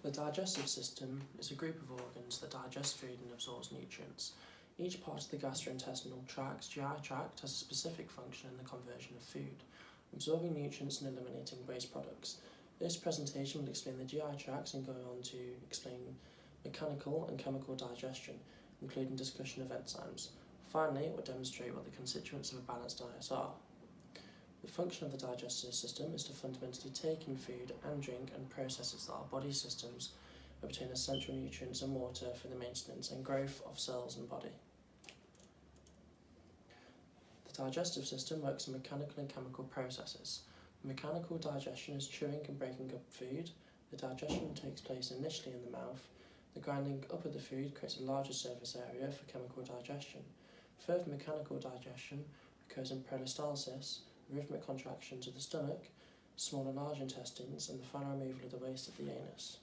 The digestive system is a group of organs that digest food and absorbs nutrients. Each part of the gastrointestinal tract, GI tract, has a specific function in the conversion of food, absorbing nutrients and eliminating waste products. This presentation will explain the GI tract and go on to explain mechanical and chemical digestion, including discussion of enzymes. Finally, it will demonstrate what the constituents of a balanced diet are. The function of the digestive system is to fundamentally take in food and drink and process it so that our body systems obtain essential nutrients and water for the maintenance and growth of cells and body. The digestive system works in mechanical and chemical processes. Mechanical digestion is chewing and breaking up food. The digestion takes place initially in the mouth. The grinding up of the food creates a larger surface area for chemical digestion. Further mechanical digestion occurs in peristalsis, rhythmic contractions of the stomach, small and large intestines, and the final removal of the waste of the anus.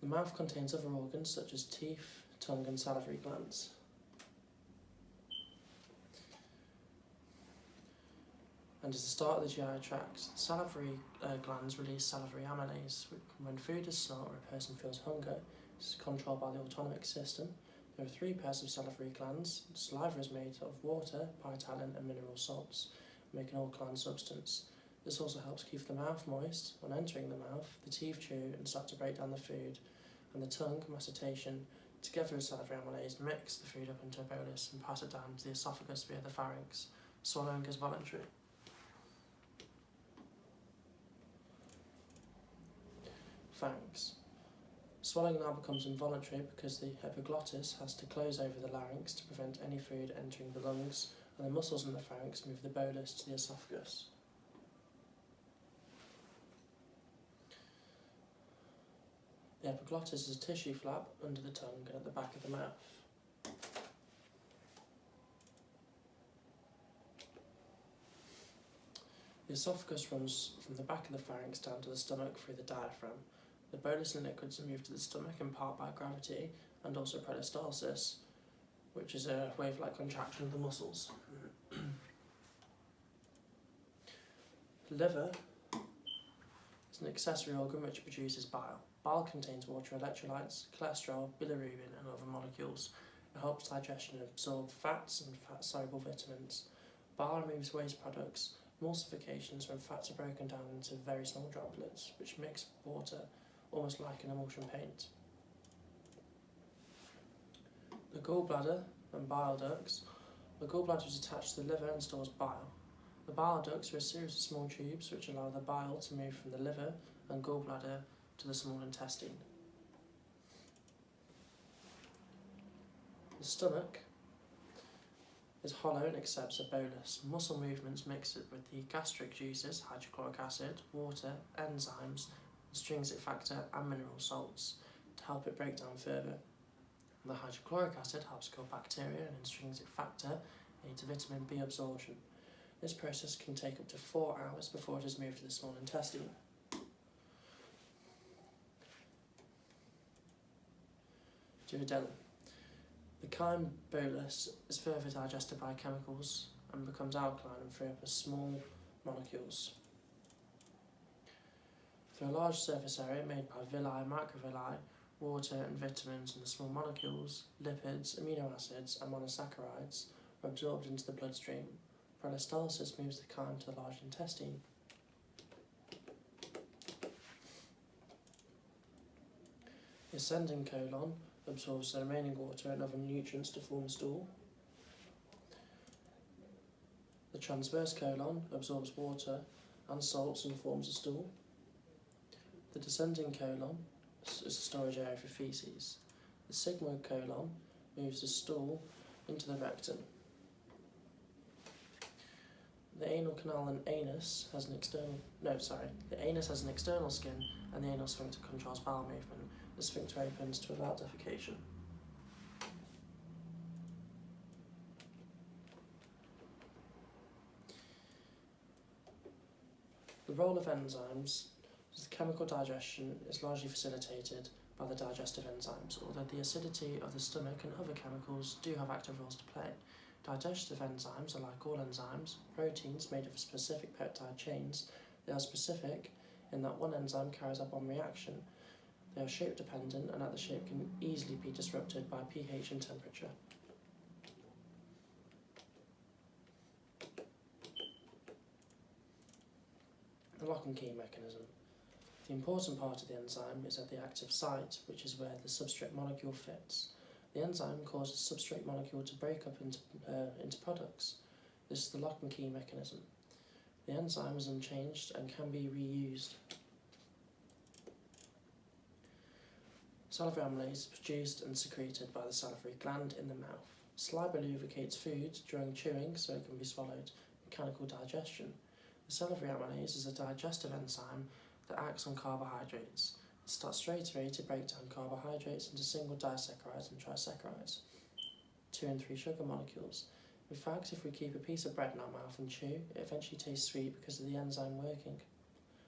The mouth contains other organs such as teeth, tongue, and salivary glands. And is the start of the GI tract. Salivary glands release salivary amylase. When food is smelt or a person feels hunger, this is controlled by the autonomic system. There are 3 pairs of salivary glands. Saliva is made of water, phytalin, and mineral salts, making an alkaline substance. This also helps keep the mouth moist. When entering the mouth, the teeth chew and start to break down the food, and the tongue, mastication, together with salivary amylase, mix the food up into a bolus and pass it down to the esophagus via the pharynx. Swallowing is voluntary. Pharynx. Swallowing now becomes involuntary because the epiglottis has to close over the larynx to prevent any food entering the lungs, and the muscles in the pharynx move the bolus to the esophagus. The epiglottis is a tissue flap under the tongue and at the back of the mouth. The esophagus runs from the back of the pharynx down to the stomach through the diaphragm. The bolus and liquids are moved to the stomach in part by gravity and also peristalsis, which is a wave-like contraction of the muscles. The liver is an accessory organ which produces bile. Bile contains water electrolytes, cholesterol, bilirubin, and other molecules. It helps digestion and absorb fats and fat-soluble vitamins. Bile removes waste products, emulsifications when fats are broken down into very small droplets, which mix water almost like an emulsion paint. The gallbladder and bile ducts. The gallbladder is attached to the liver and stores bile. The bile ducts are a series of small tubes which allow the bile to move from the liver and gallbladder to the small intestine. The stomach is hollow and accepts a bolus. Muscle movements mix it with the gastric juices, hydrochloric acid, water, enzymes, extrinsic factor, and mineral salts to help it break down further. The hydrochloric acid helps kill bacteria, and intrinsic factor aids vitamin B absorption. This process can take up to 4 hours before it is moved to the small intestine. Duodenum. The chyme bolus is further digested by chemicals and becomes alkaline and free up as small molecules. Through a large surface area made by villi and microvilli, water and vitamins and the small molecules, lipids, amino acids, and monosaccharides are absorbed into the bloodstream. Peristalsis moves the chyme to the large intestine. The ascending colon absorbs the remaining water and other nutrients to form stool. The transverse colon absorbs water and salts and forms a stool. The descending colon is a storage area for feces. The sigmoid colon moves the stool into the rectum. The anal canal and anus has an the anus has an external skin, and the anal sphincter controls bowel movement. The sphincter opens to allow defecation. The role of enzymes is the chemical digestion is largely facilitated by the digestive enzymes, although the acidity of the stomach and other chemicals do have active roles to play. Digestive enzymes are like all enzymes, proteins made of specific peptide chains. They are specific in that one enzyme carries out one reaction. They are shape dependent and that the shape can easily be disrupted by pH and temperature. The lock and key mechanism. The important part of the enzyme is at the active site, which is where the substrate molecule fits. The enzyme causes the substrate molecule to break up into products. This is the lock and key mechanism. The enzyme is unchanged and can be reused. Salivary amylase is produced and secreted by the salivary gland in the mouth. Saliva lubricates food during chewing so it can be swallowed. Mechanical digestion. The salivary amylase is a digestive enzyme that acts on carbohydrates. It starts straight away to break down carbohydrates into single disaccharides and trisaccharides, 2 and 3 sugar molecules. In fact, if we keep a piece of bread in our mouth and chew, it eventually tastes sweet because of the enzyme working.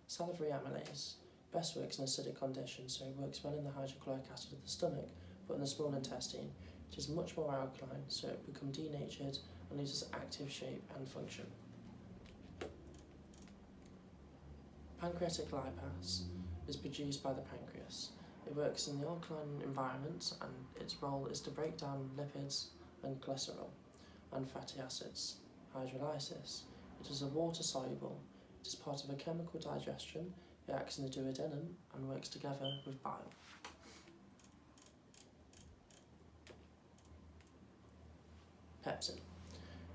Salivary amylase best works in acidic conditions, so it works well in the hydrochloric acid of the stomach, but in the small intestine, it is much more alkaline, so it becomes denatured and loses active shape and function. Pancreatic lipase is produced by the pancreas. It works in the alkaline environment and its role is to break down lipids and cholesterol and fatty acids. Hydrolysis. It is a water soluble. It is part of a chemical digestion. It acts in the duodenum and works together with bile. Pepsin.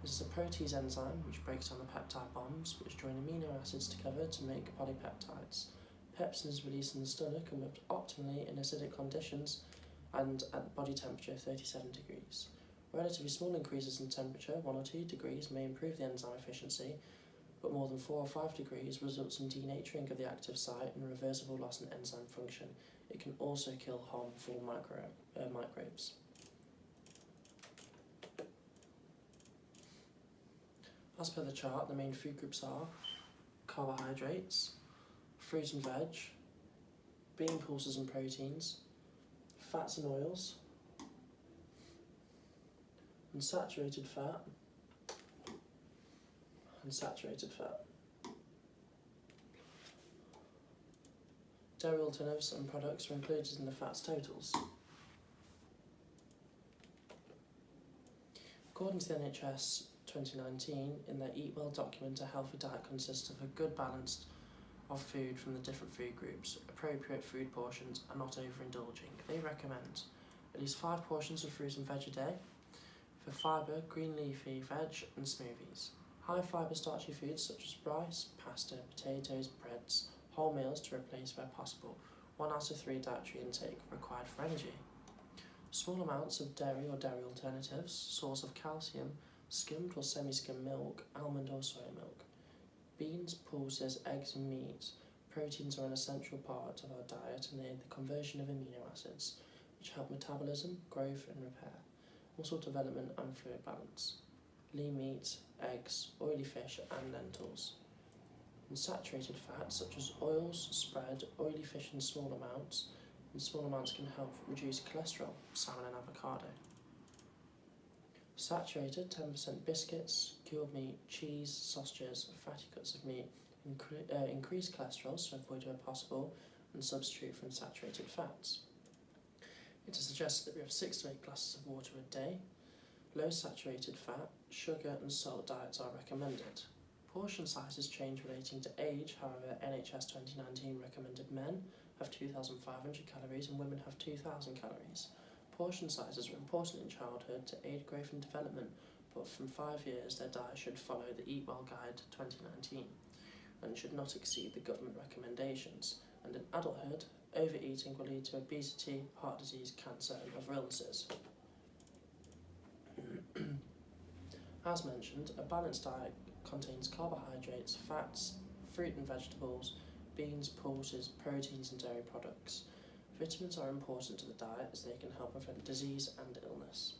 This is a protease enzyme which breaks down the peptide bonds which join amino acids together to make polypeptides. Pepsin is released in the stomach and works optimally in acidic conditions and at body temperature of 37 degrees. Relatively small increases in temperature, 1 or 2 degrees, may improve the enzyme efficiency, but more than 4 or 5 degrees results in denaturing of the active site and reversible loss in enzyme function. It can also kill harmful microbes. As per the chart, the main food groups are carbohydrates, fruit and veg, bean pulses and proteins, fats and oils, unsaturated fat, and saturated fat. Dairy alternatives and products are included in the fats totals. According to the NHS 2019, in their Eat Well document, a healthy diet consists of a good balance of food from the different food groups, appropriate food portions, and not overindulging. They recommend at least 5 portions of fruit and veg a day. For fibre, green leafy veg and smoothies. High fibre starchy foods such as rice, pasta, potatoes, breads, whole meals to replace where possible. 1 out of 3 dietary intake required for energy. Small amounts of dairy or dairy alternatives, source of calcium, skimmed or semi-skimmed milk, almond or soy milk. Beans, pulses, eggs and meat. Proteins are an essential part of our diet and aid the conversion of amino acids, which help metabolism, growth and repair, muscle development and fluid balance. Lean meat, eggs, oily fish and lentils. Unsaturated fats such as oils, spread, oily fish in small amounts. In small amounts can help reduce cholesterol, salmon and avocado. Saturated 10% biscuits, cured meat, cheese, sausages, fatty cuts of meat, increase cholesterol so avoid where possible and substitute for unsaturated fats. It is suggested that we have 6 to 8 glasses of water a day. Low saturated fat, sugar and salt diets are recommended. Portion sizes change relating to age, however NHS 2019 recommended men have 2,500 calories and women have 2,000 calories. Portion sizes are important in childhood to aid growth and development, but from 5 years their diet should follow the Eat Well Guide 2019 and should not exceed the government recommendations. And in adulthood, overeating will lead to obesity, heart disease, cancer and other illnesses. As mentioned, a balanced diet contains carbohydrates, fats, fruit and vegetables, beans, pulses, proteins and dairy products. Vitamins are important to the diet as they can help prevent disease and illness.